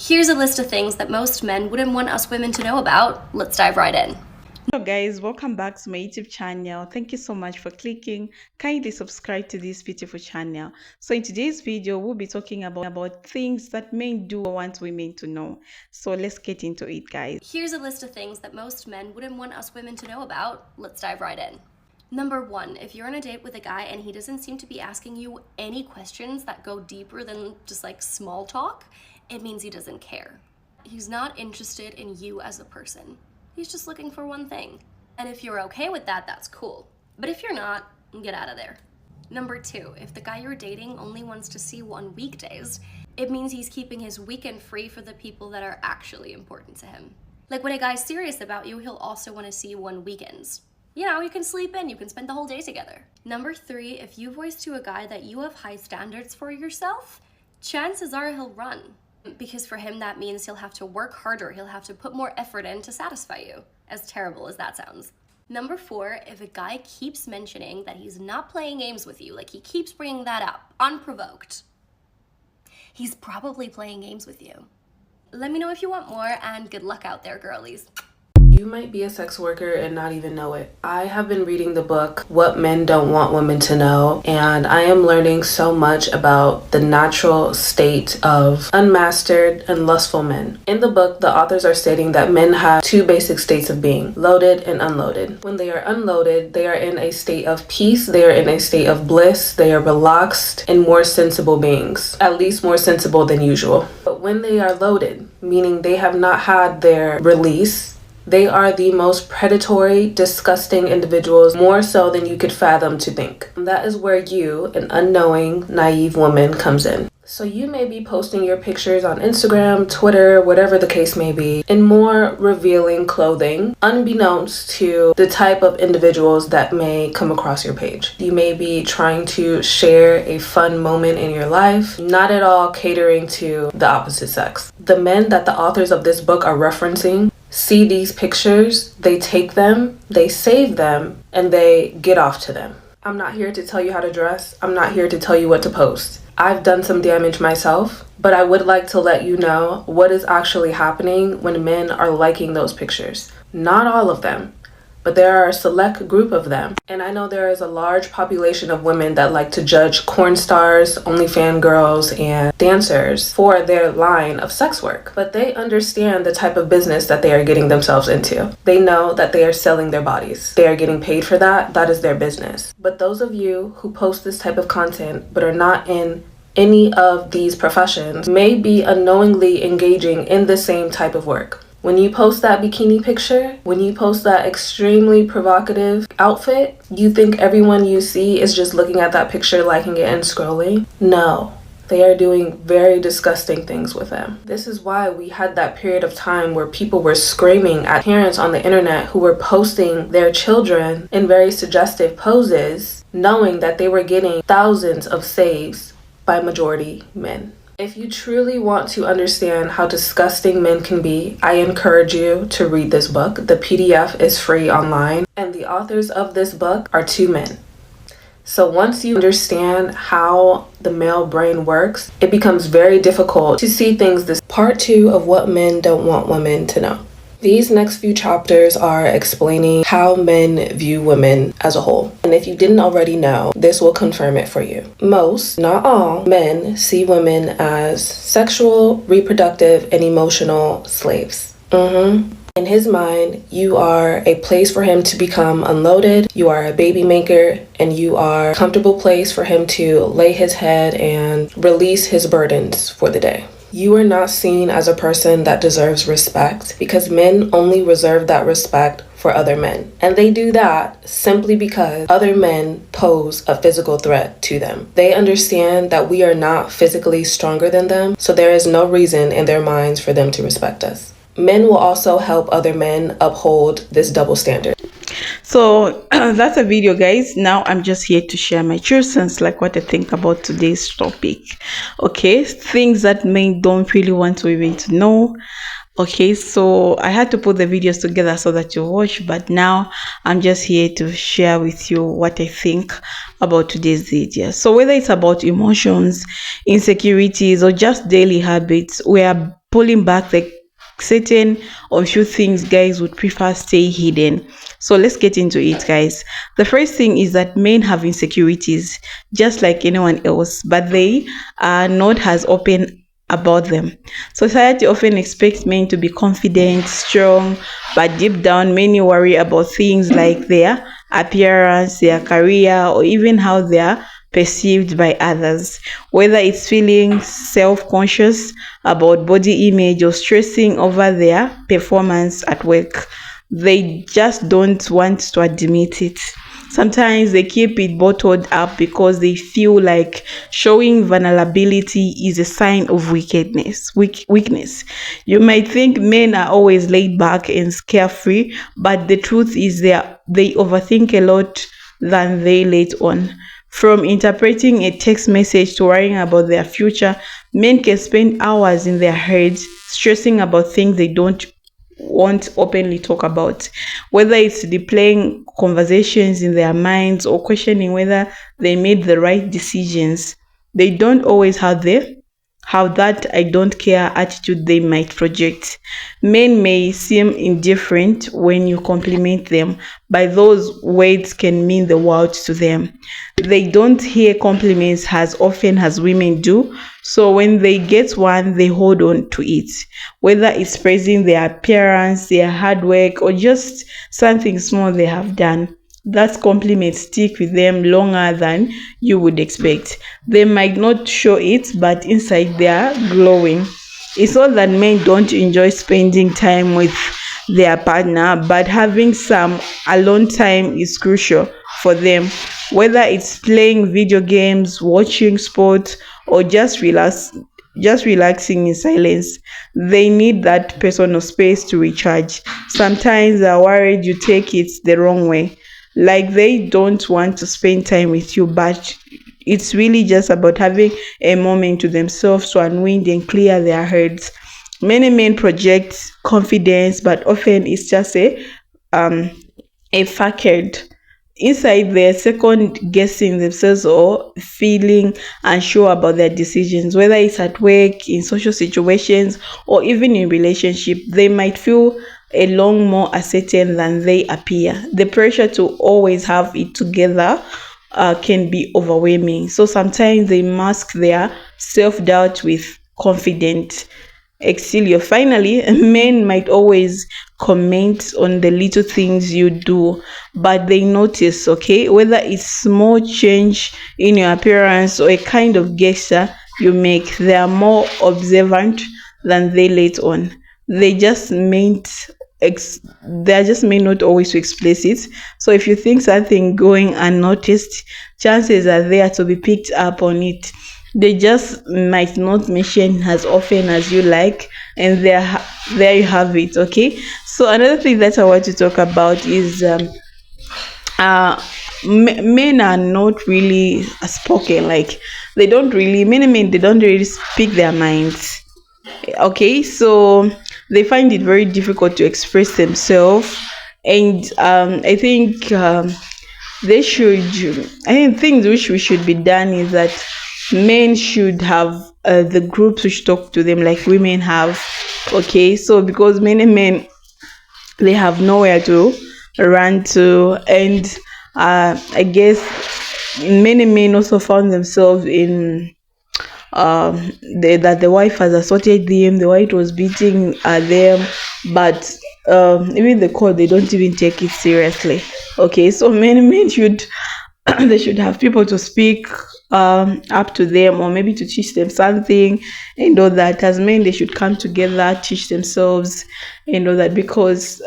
Here's a list of things that most men wouldn't want us women to know about. Let's dive right in. Hello guys, welcome back to my YouTube channel. Thank you so much for clicking. Kindly subscribe to this beautiful channel. So in today's video, we'll be talking about things that men do or want women to know. So let's get into it, guys. Here's a list of things that most men wouldn't want us women to know about. Let's dive right in. Number 1, if you're on a date with a guy and he doesn't seem to be asking you any questions that go deeper than just like small talk, it means he doesn't care. He's not interested in you as a person. He's just looking for one thing. And if you're okay with that, that's cool. But if you're not, get out of there. Number 2, if the guy you're dating only wants to see you on weekdays, it means he's keeping his weekend free for the people that are actually important to him. Like when a guy's serious about you, he'll also want to see you on weekends. You know, you can sleep in, you can spend the whole day together. Number 3, if you voice to a guy that you have high standards for yourself, chances are he'll run. Because for him, that means he'll have to work harder, he'll have to put more effort in to satisfy you, as terrible as that sounds. Number 4, if a guy keeps mentioning that he's not playing games with you, like he keeps bringing that up, unprovoked, he's probably playing games with you. Let me know if you want more, and good luck out there, girlies. You might be a sex worker and not even know it. I have been reading the book, What Men Don't Want Women to Know, and I am learning so much about the natural state of unmastered and lustful men. In the book, the authors are stating that men have 2 basic states of being, loaded and unloaded. When they are unloaded, they are in a state of peace, they are in a state of bliss, they are relaxed and more sensible beings, at least more sensible than usual. But when they are loaded, meaning they have not had their release, they are the most predatory, disgusting individuals, more so than you could fathom to think. And that is where you, an unknowing, naive woman, comes in. So you may be posting your pictures on Instagram, Twitter, whatever the case may be, in more revealing clothing, unbeknownst to the type of individuals that may come across your page. You may be trying to share a fun moment in your life, not at all catering to the opposite sex. The men that the authors of this book are referencing see these pictures, they take them, they save them, and they get off to them. I'm not here to tell you how to dress. I'm not here to tell you what to post. I've done some damage myself, but I would like to let you know what is actually happening when men are liking those pictures. Not all of them, but there are a select group of them. And I know there is a large population of women that like to judge porn stars, OnlyFans girls, and dancers for their line of sex work. But they understand the type of business that they are getting themselves into. They know that they are selling their bodies. They are getting paid for that. That is their business. But those of you who post this type of content but are not in any of these professions may be unknowingly engaging in the same type of work. When you post that bikini picture, when you post that extremely provocative outfit, you think everyone you see is just looking at that picture, liking it, and scrolling? No. They are doing very disgusting things with them. This is why we had that period of time where people were screaming at parents on the internet who were posting their children in very suggestive poses, knowing that they were getting thousands of saves by majority men. If you truly want to understand how disgusting men can be, I encourage you to read this book. The PDF is free online, and the authors of this book are 2 men. So once you understand how the male brain works, it becomes very difficult to see things this. Part 2 of What Men Don't Want Women to Know. These next few chapters are explaining how men view women as a whole. And if you didn't already know, this will confirm it for you. Most, not all, men see women as sexual, reproductive, and emotional slaves. In his mind, you are a place for him to become unloaded, you are a baby maker, and you are a comfortable place for him to lay his head and release his burdens for the day. You are not seen as a person that deserves respect because men only reserve that respect for other men. And they do that simply because other men pose a physical threat to them. They understand that we are not physically stronger than them, so there is no reason in their minds for them to respect us. Men will also help other men uphold this double standard. So that's a video, guys. Now I'm just here to share my true sense, like what I think about today's topic. Okay, things that men don't really want women to know. Okay, so I had to put the videos together so that you watch, but now I'm just here to share with you what I think about today's video. So whether it's about emotions, insecurities, or just daily habits, we are pulling back the certain or few things guys would prefer stay hidden. So let's get into it, guys. The first thing is that men have insecurities just like anyone else, but they are not as open about them. Society often expects men to be confident, strong, but deep down many worry about things like their appearance, their career, or even how they are perceived by others. Whether it's feeling self-conscious about body image or stressing over their performance at work, they just don't want to admit it. Sometimes they keep it bottled up because they feel like showing vulnerability is a sign of weakness. You might think men are always laid back and carefree, but the truth is they overthink a lot than they let on. From interpreting a text message to worrying about their future, men can spend hours in their heads stressing about things they don't won't openly talk about, whether it's replaying conversations in their minds or questioning whether they made the right decisions. They don't always have that I don't care attitude they might project. Men may seem indifferent when you compliment them, but those words can mean the world to them. They don't hear compliments as often as women do, so when they get one, they hold on to it. Whether it's praising their appearance, their hard work, or just something small they have done, that compliments stick with them longer than you would expect. They might not show it, but inside they are glowing. It's not that men don't enjoy spending time with their partner, but having some alone time is crucial for them. Whether it's playing video games, watching sports, or just relaxing in silence, they need that personal space to recharge. Sometimes they're worried you take it the wrong way, like they don't want to spend time with you, but it's really just about having a moment to themselves to unwind and clear their heads. Many men project confidence, but often it's just a facade. Inside, they're second guessing themselves or feeling unsure about their decisions, whether it's at work, in social situations, or even in relationship. They might feel a lot more uncertain than they appear. The pressure to always have it together can be overwhelming. So sometimes they mask their self-doubt with confidence. Exilio. Finally, men might always comment on the little things you do, but they notice, okay, whether it's small change in your appearance or a kind of gesture you make. They are more observant than they let on. They just may not always to express it. So if you think something going unnoticed, chances are there to be picked up on it. They just might not mention as often as you like, and there you have it. Okay, so another thing that I want to talk about is men are not really spoken. Like many men, they don't really speak their minds. Okay, so they find it very difficult to express themselves, and I think things which we should be done is that men should have the groups which talk to them like women have. Okay, so because many men, they have nowhere to run to, and I guess many men also found themselves in that the wife has assaulted them, the wife was beating them, but even the court, they don't even take it seriously. Okay, so many men should they should have people to speak up to them, or maybe to teach them something, and all that. As men, they should come together, teach themselves, and all that, because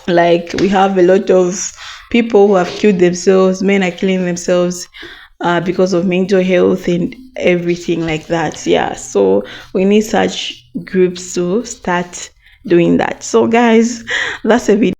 like we have a lot of people who have killed themselves. Men are killing themselves because of mental health and everything like that. Yeah, so we need such groups to start doing that. So guys, that's a video.